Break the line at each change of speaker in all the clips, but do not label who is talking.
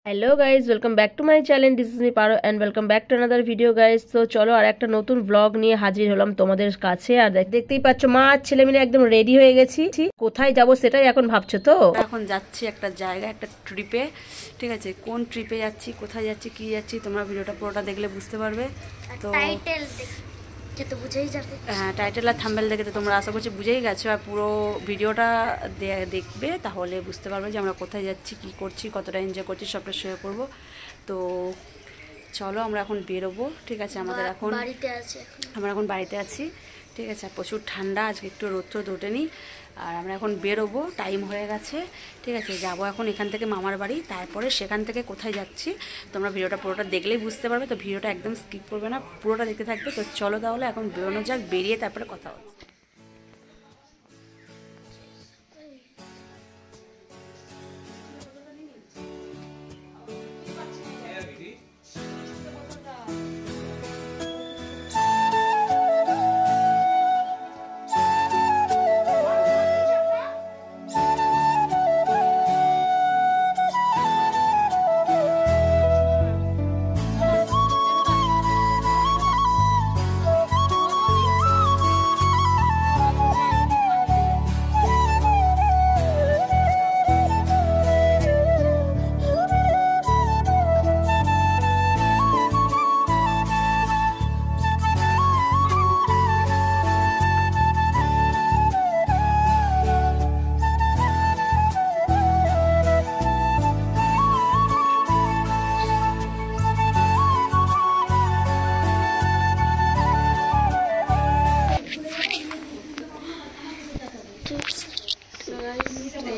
Hello guys, welcome back to my channel. This is me Paro and welcome back to another video guys. তো চলো আর একটা নতুন blog নিয়ে হাজির হলাম তোমাদের কাছে। আর দেখতেই পাচ্ছ মা আর ছেলে মিলে একদম রেডি হয়ে গেছি। কোথায় যাব সেটাই এখন ভাবছো তো?
এখন যাচ্ছি একটা জায়গা, একটা ট্রিপে। ঠিক আছে, কোন ট্রিপে যাচ্ছি, কোথায় যাচ্ছি, কি যাচ্ছি, তোমরা ভিডিওটা পুরোটা দেখলে বুঝতে পারবে। তো হ্যাঁ, টাইটেল আর থাম্বনেল দেখে তো তোমরা আশা করছি বুঝেই গেছো। আর পুরো ভিডিওটা দেখবে, তাহলে বুঝতে পারবে যে আমরা কোথায় যাচ্ছি, কি করছি, কতটা এনজয় করছি, সবটা শেয়ার করবো। তো চলো আমরা এখন বেরোবো। ঠিক আছে, আমরা এখন বাড়িতে আছি। ঠিক আছে, প্রচুর ঠান্ডা, আজকে একটু রোদ ওঠেনি। আর আমরা এখন বেরোবো, টাইম হয়ে গেছে। ঠিক আছে, যাবো এখন এখান থেকে মামার বাড়ি, তারপরে সেখান থেকে কোথায় যাচ্ছি তোমরা ভিডিওটা পুরোটা দেখলেই বুঝতে পারবে। তো ভিডিওটা একদম স্কিপ করবে না, পুরোটা দেখতে থাকবে। তো চলো তাহলে এখন বেরোনো যাক, বেরিয়ে তারপরে কথা হবে।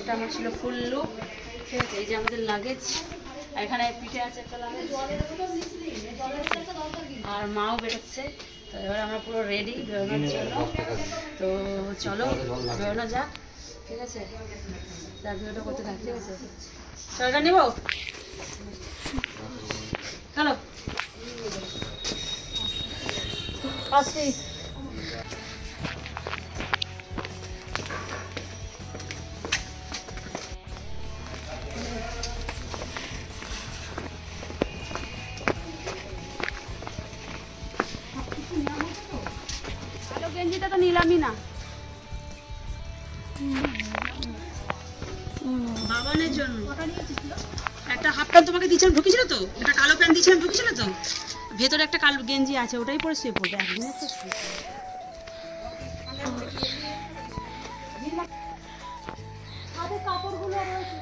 এটা আমার ছিল ফুল লুক। ঠিক আছে, এই যে আমাদের লাগেজ, এখানে পিঠে আছে একটা লাগেজ, আর মাও বেরোচ্ছে। তো এবার আমরা পুরো রেডি বেরোনোর জন্য। তো চলো বেরোনো যাক। ঠিক আছে, তার ভিডিওটা করতে থাক। ঠিক আছে, চলটা নিব, চলো আসছি। গেঞ্জিটা তো নিলামই না, বাবানের জন্য একটা হাফ প্যান্ট তোমাকে দিয়েছিলাম, ঢুকেছিল তো, একটা কালো প্যান্ট দিয়েছিলাম, ঢুকেছিল তো, ভেতরে একটা কালো গেঞ্জি আছে, ওটাই পরে শুয়ে পড়বে। একদিন কাপড়গুলো রয়েছে।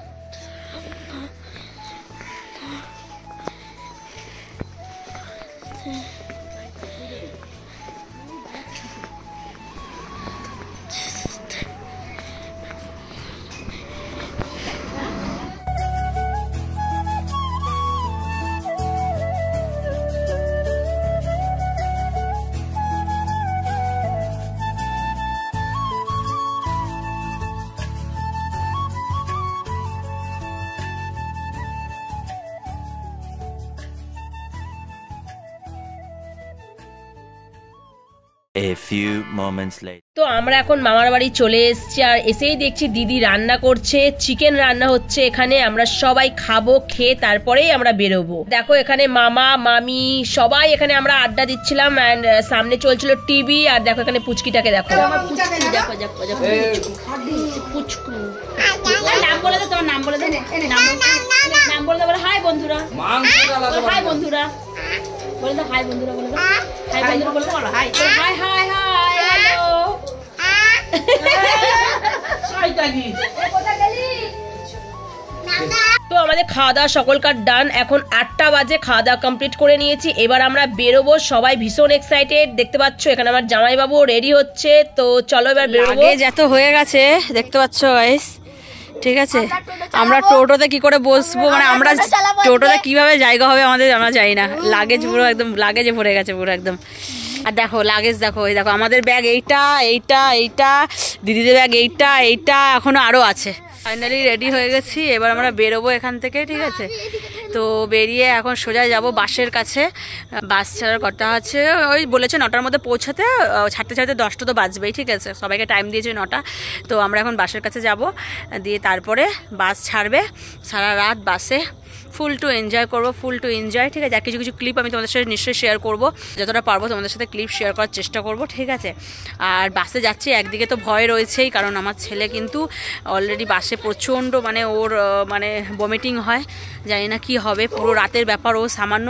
A few moments later.
তো আমরা এখন মামার বাড়ি চলে এসেছি। আর এসেই দেখছি দিদি রান্না করছে, চিকেন রান্না হচ্ছে এখানে। আমরা সবাই খাবো, খেয়ে তারপরেই আমরা বেরোবো। দেখো এখানে মামা মামি সবাই এখানে আমরা আড্ডা দিচ্ছিলাম। অ্যান্ড সামনে চলছিল টিভি। আর দেখো এখানে পুচকিটাকে দেখো, পুচকু। নাম বলে দে, তোমার নাম বলে দে, নাম বলে দে, বলে হাই বন্ধুরা, হাই বন্ধুরা বলে দাও, হাই বন্ধুরা বলে দাও, হাই বন্ধুরা বলে দাও, high high high hi hello. তো আমাদের খাওয়া দাওয়া সকলকার ডান। এখন 8টা বাজে, খাওয়া দাওয়া কমপ্লিট করে নিয়েছি। এবার আমরা বেরোবো, সবাই ভীষণ এক্সাইটেড। দেখতে পাচ্ছ এখানে আমার জামাইবাবু রেডি হচ্ছে। তো চলো এবার বেরোবো।
যত হয়ে গেছে দেখতে পাচ্ছ গাইস। ঠিক আছে, আমরা টোটোতে কি করে বসবো, মানে আমরা টোটোতে কিভাবে জায়গা হবে আমাদের আমরা জানি না। লাগেজ পুরো একদম লাগেজে ভরে গেছে পুরো একদম। আর দেখো লাগেজ দেখো, এই দেখো আমাদের ব্যাগ এইটা এইটা এইটা, দিদিদের ব্যাগ এইটা এইটা, এখনো আরও আছে। ফাইনালি রেডি হয়ে গেছি, এবার আমরা বেরোবো এখান থেকে। ঠিক আছে, তো বেরিয়ে এখন সোজা যাব বাসের কাছে। বাস ছাড়ার কথা আছে, ওই বলেছে 9টার মধ্যে পৌঁছাতে, ছাড়তে ছাড়তে 10টা তো বাজবেই। ঠিক আছে, সবাইকে টাইম দিয়েছে 9টা। তো আমরা এখন বাসের কাছে যাব, দিয়ে তারপরে বাস ছাড়বে। সারা রাত বাসে ফুল টু এনজয় করবো, ফুল টু এনজয়, ঠিক আছে। আর কিছু কিছু ক্লিপ আমি তোমাদের সাথে নিশ্চয়ই শেয়ার করবো, যতটা পারবো তোমাদের সাথে ক্লিপ শেয়ার করার চেষ্টা করবো, ঠিক আছে। আর বাসে যাচ্ছি, একদিকে তো ভয় রয়েছেই, কারণ আমার ছেলে কিন্তু অলরেডি বাসে প্রচণ্ড মানে ওর মানে ভমিটিং হয়, জানি না কি হবে, পুরো রাতের ব্যাপার। ও সামান্য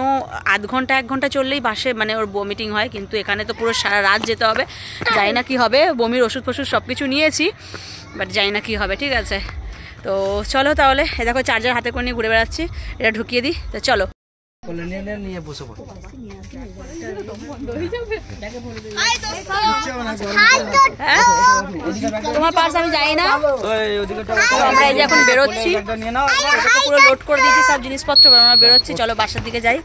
আধ ঘন্টা 1 ঘন্টা চললেই বাসে মানে ওর ভমিটিং হয়, কিন্তু এখানে তো পুরো সারা রাত যেতে হবে, জানি না কি হবে। বমির ওষুধ ফষুধ সব কিছু নিয়েছি, বাট জানি না কি হবে, ঠিক আছে। তো চলো তাহলে, এ দেখো চার্জার হাতে করে নিয়ে ঘুরে বেড়াচ্ছি, এটা ঢুকিয়ে দিই, তো চলো। তোমার পার্স আমি যাই না, আমরা এই যে এখন বেরোচ্ছি, পুরো লোড করে দিয়েছি সব জিনিসপত্র, আমরা বেরোচ্ছি, চলো বাসার দিকে যাই।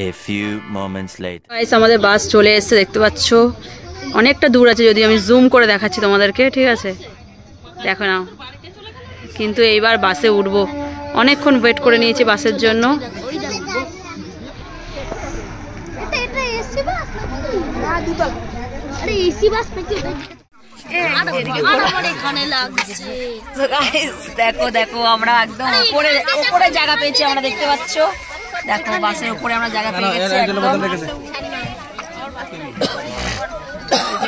A few moments later.
আমাদের বাস চলে এসেছে, দেখতে পাচ্ছ অনেকটা দূর আছে, যদি আমি জুম করে দেখাচ্ছি তোমাদেরকে, ঠিক আছে, দেখো নাও। কিন্তু এইবার বাসে উঠবো, অনেকক্ষণ ওয়েট করে নিয়েছি বাসের জন্য। দেখো দেখো আমরা একদম উপরে জায়গা পেয়েছি, আমরা দেখতে পাচ্ছ, দেখো বাসের উপরে আমরা জায়গা পেয়ে গেছি একদম।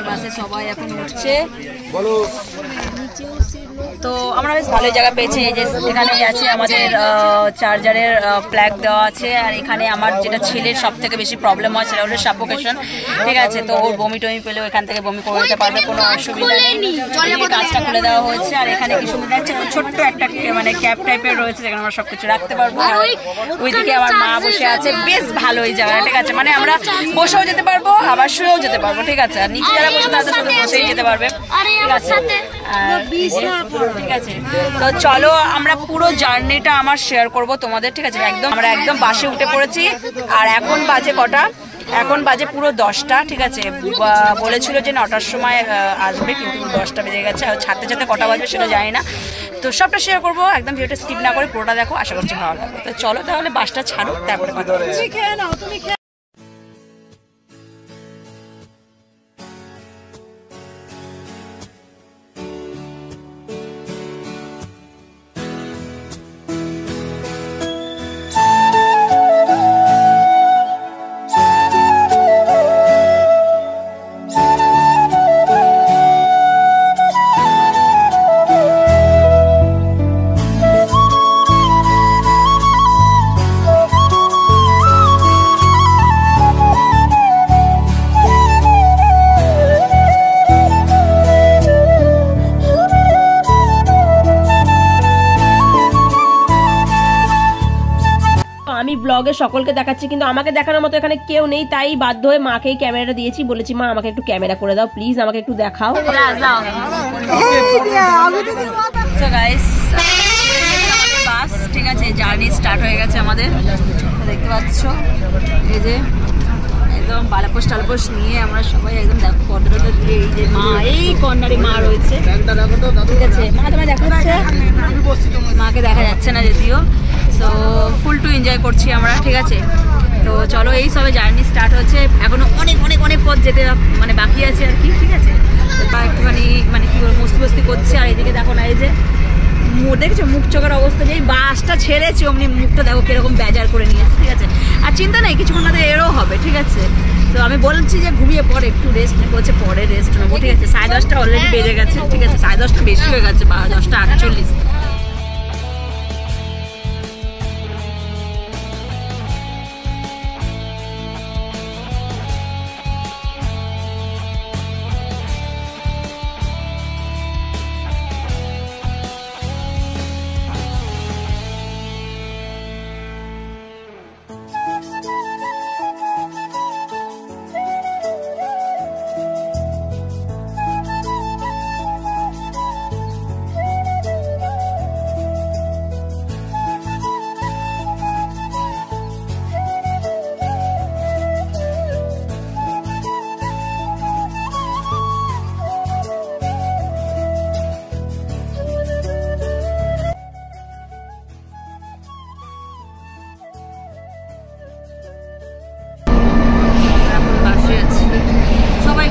বাসে সবাই এখন উঠছে, তো আমরা বেশ ভালোই জায়গা পেয়েছি। এই যে এখানে আছে আমাদের চার্জারের প্লাগ দেওয়া আছে, আর এখানে আমার যেটা ছেলের সব থেকে বেশি প্রবলেম হয় সেটা হলো সাফোকেশন, ঠিক আছে। তো ওর বমি টমি পেলেও এখান থেকে বমি করে দিতে পারবে, কোনো অসুবিধা নেই। কাজটা খুলে দেওয়া হয়েছে, আর এখানে কি সুবিধা হচ্ছে, ছোট্ট একটা মানে ক্যাব টাইপের রয়েছে, যেখানে আমরা সবকিছু রাখতে পারবো। আর ওইদিকে আমার মা বসে আছে, বেশ ভালো এই জায়গা, ঠিক আছে। মানে আমরা বসেও যেতে পারবো, আবার শুয়েও যেতে পারবো, ঠিক আছে। আর নিচে যারা বসে তাদের সাথে বসেই যেতে পারবে, ঠিক আছে। ঠিক আছে, তো চলো আমরা পুরো জার্নিটা আমার শেয়ার করব তোমাদের, ঠিক আছে। একদম আমরা একদম বাসে উঠে পড়েছি, আর এখন বাজে কটা, এখন বাজে পুরো 10টা, ঠিক আছে। বলেছিল যে 9টার সময় আসবে, কিন্তু 10টা বেজে গেছে। আর ছাড়তে ছাড়তে কটা বাজবে সেটা জানি না, তো সবটা শেয়ার করবো, একদম ভিডিওটা স্কিপ না করে পুরোটা দেখো, আশা করছি ভালো লাগবে। তো চলো তাহলে বাসটা ছাড়ো, তারপরে কথা বলছি।
আমি ব্লগে সকলকে দেখাচ্ছি, কিন্তু আমাকে দেখানোর মতো এখানে কেউ নেই, তাই বাধ্য হয়ে মাকেই ক্যামেরাটা দিয়েছি। বলেছি মা আমাকে একটু ক্যামেরা করে দাও প্লিজ, আমাকে একটু দেখাও। সো গাইস, বাস ঠিক আছে, জার্নি স্টার্ট হয়ে গেছে আমাদের, দেখতে পাচ্ছ। এই যে একদম বালাপোষ টালাপোষ নিয়ে আমরা সবাই একদম দেখো কর্নারটা দিয়ে, এই যে মা এই কর্নারে মা রয়েছে, ঠিক আছে। মা তোমায় দেখাচ্ছে, মাকে দেখা যাচ্ছে না যদিও। সো ফুল টু এনজয় করছি আমরা, ঠিক আছে। তো চলো, এই সবে জার্নি স্টার্ট হচ্ছে, এখনো অনেক অনেক অনেক পথ যেতে মানে বাকি আছে আর কি, ঠিক আছে। তো একটুখানি মানে কি বলবো, মস্তি মস্তি করছে। আর এদিকে দেখো না, এই যে দেখছো মুখ চোখের অবস্থা, যেই বাসটা ছেড়েছে অমনি মুখটা দেখো কিরকম বেজার করে নিয়েছে, ঠিক আছে। আর চিন্তা নেই, কিছুক্ষণ বাদে এরও হবে, ঠিক আছে। তো আমি বলছি যে ঘুমিয়ে পরে একটু রেস্ট নেবো, বলছে পরে রেস্ট নেবো, ঠিক আছে। 10:30 অলরেডি বেজে গেছে, ঠিক আছে, 10:30 বেশি হয়ে গেছে, 10:48।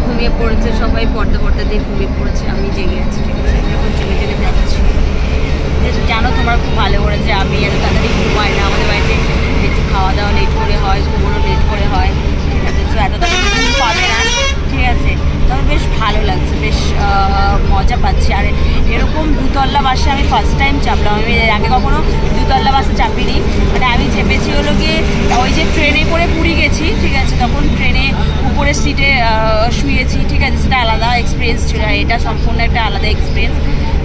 ঘুমিয়ে পড়েছে, সবাই পর্দা পর্দা দিয়ে ঘুমিয়ে পড়েছে, আমি জেগে আছি, ঠিক আছে। এখন জেগে জেগে যাচ্ছি,
জানো তোমরা খুব ভালো করেছে, আমি এত তাড়াতাড়ি ঘুমাই না, আমাদের বাড়িতে একটু খাওয়া দাওয়া লেট করে হয়, ঘুমোনো লেট করে হয়, ঠিক আছে। তো এত তাড়াতাড়ি ঘুম পাবে না, ঠিক আছে। তবে বেশ ভালো লাগছে, বেশ মজা পাচ্ছি। আর এরকম দুতলা বাসে আমি ফার্স্ট টাইম চাপলাম, আমি এর আগে কখনো দুতলা বাসে চাপিনি। মানে আমি চেপেছি হলো গিয়ে ওই যে ট্রেনে করে পুরী গেছি, ঠিক আছে, তখন ট্রেনে উপরের সিটে শুয়েছি, ঠিক আছে, সেটা আলাদা এক্সপিরিয়েন্স ছিল। আর এটা সম্পূর্ণ একটা আলাদা এক্সপিরিয়েন্স,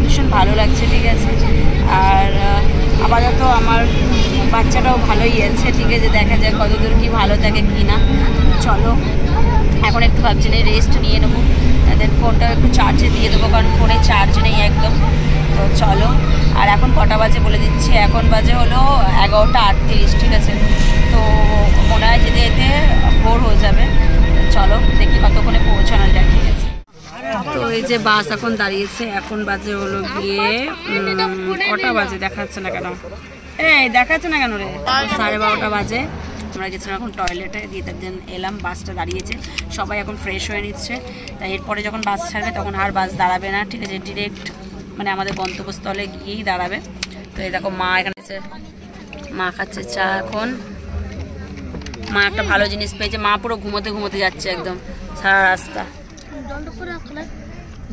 ভীষণ ভালো লাগছে, ঠিক আছে। আর আপাতত আমার বাচ্চাটাও ভালোই আছে, ঠিক আছে, দেখা যাক কতদূর কি ভালো থাকে কি না। চলো এখন একটু ভাবছি না, রেস্ট নিয়ে নেবো, দেন ফোনটাও একটু চার্জে দিয়ে দেবো, কারণ ফোনে চার্জ নেই একদম। তো চলো, আর এখন কটা বাজে বলে দিচ্ছি, এখন বাজে হলো 11:38, ঠিক আছে। তো মনে হয় যেতে যেতে ভোর হয়ে যাবে। চলো দেখি কতক্ষণে পৌঁছানো যায়, ঠিক আছে। তো এই যে বাস এখন দাঁড়িয়েছে, এখন বাজে হলো গিয়ে কটা বাজে দেখাচ্ছে না কেন, এই দেখাচ্ছে না কেন রে, 12:30 বাজে। আমরা গেছিলাম এখন টয়লেটে, দিয়ে দেন এলাম, বাসটা দাঁড়িয়েছে, সবাই এখন ফ্রেশ হয়ে নিচ্ছে। তাই এরপরে যখন বাস ছাড়বে তখন আর বাস দাঁড়াবে না, ঠিক আছে, ডিরেক্ট মানে আমাদের গন্তব্যস্থলে গিয়েই দাঁড়াবে। তো এই দেখো মা এখানে মা খাচ্ছে চা এখন। মা একটা ভালো জিনিস পেয়েছে, মা পুরো ঘুমোতে ঘুমোতে যাচ্ছে একদম সারা রাস্তা।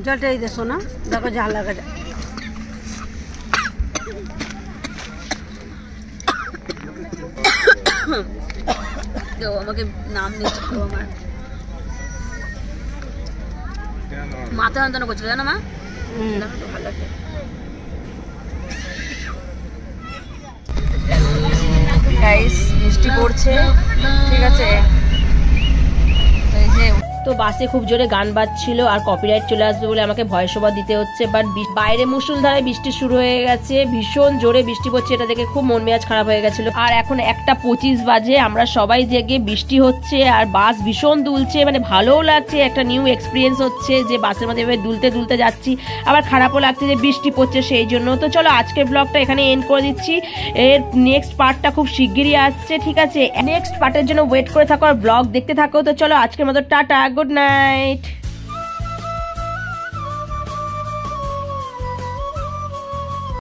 জলটা এই দেখো না, দেখো ঝাল লাগা যায়। আমাকে নাম নিচ্ছে আমার মাথা যন্ত্রণা করছিল, জানো মা, ভালো লাগে। গাইস বৃষ্টি পড়ছে, ঠিক আছে।
তো বাসে খুব জোরে গান বাজছিল আর কপিরাইট চলে আসবে বলে আমাকে ভয়েস ওভার দিতে হচ্ছে। বাট বাইরে মুষলধারে বৃষ্টি শুরু হয়ে গেছে, ভীষণ জোরে বৃষ্টি পড়ছে, এটা দেখে খুব মন মেজাজ খারাপ হয়ে গেছিল। আর এখন 1:25 বাজে, আমরা সবাই জেগে, বৃষ্টি হচ্ছে আর বাস ভীষণ দুলছে, মানে ভালোও লাগছে, একটা নিউ এক্সপিরিয়েন্স হচ্ছে যে বাসের মধ্যে এভাবে দুলতে দুলতে যাচ্ছি। আবার খারাপও লাগছে যে বৃষ্টি পড়ছে সেই জন্য। তো চলো আজকের ব্লগটা এখানে এন্ড করে দিচ্ছি, এর নেক্সট পার্টটা খুব শিগগিরই আসছে, ঠিক আছে। নেক্সট পার্টের জন্য ওয়েট করে থাকো আর ব্লগ দেখতে থাকো। তো চলো আজকের মতো টাটা, গুড নাইট।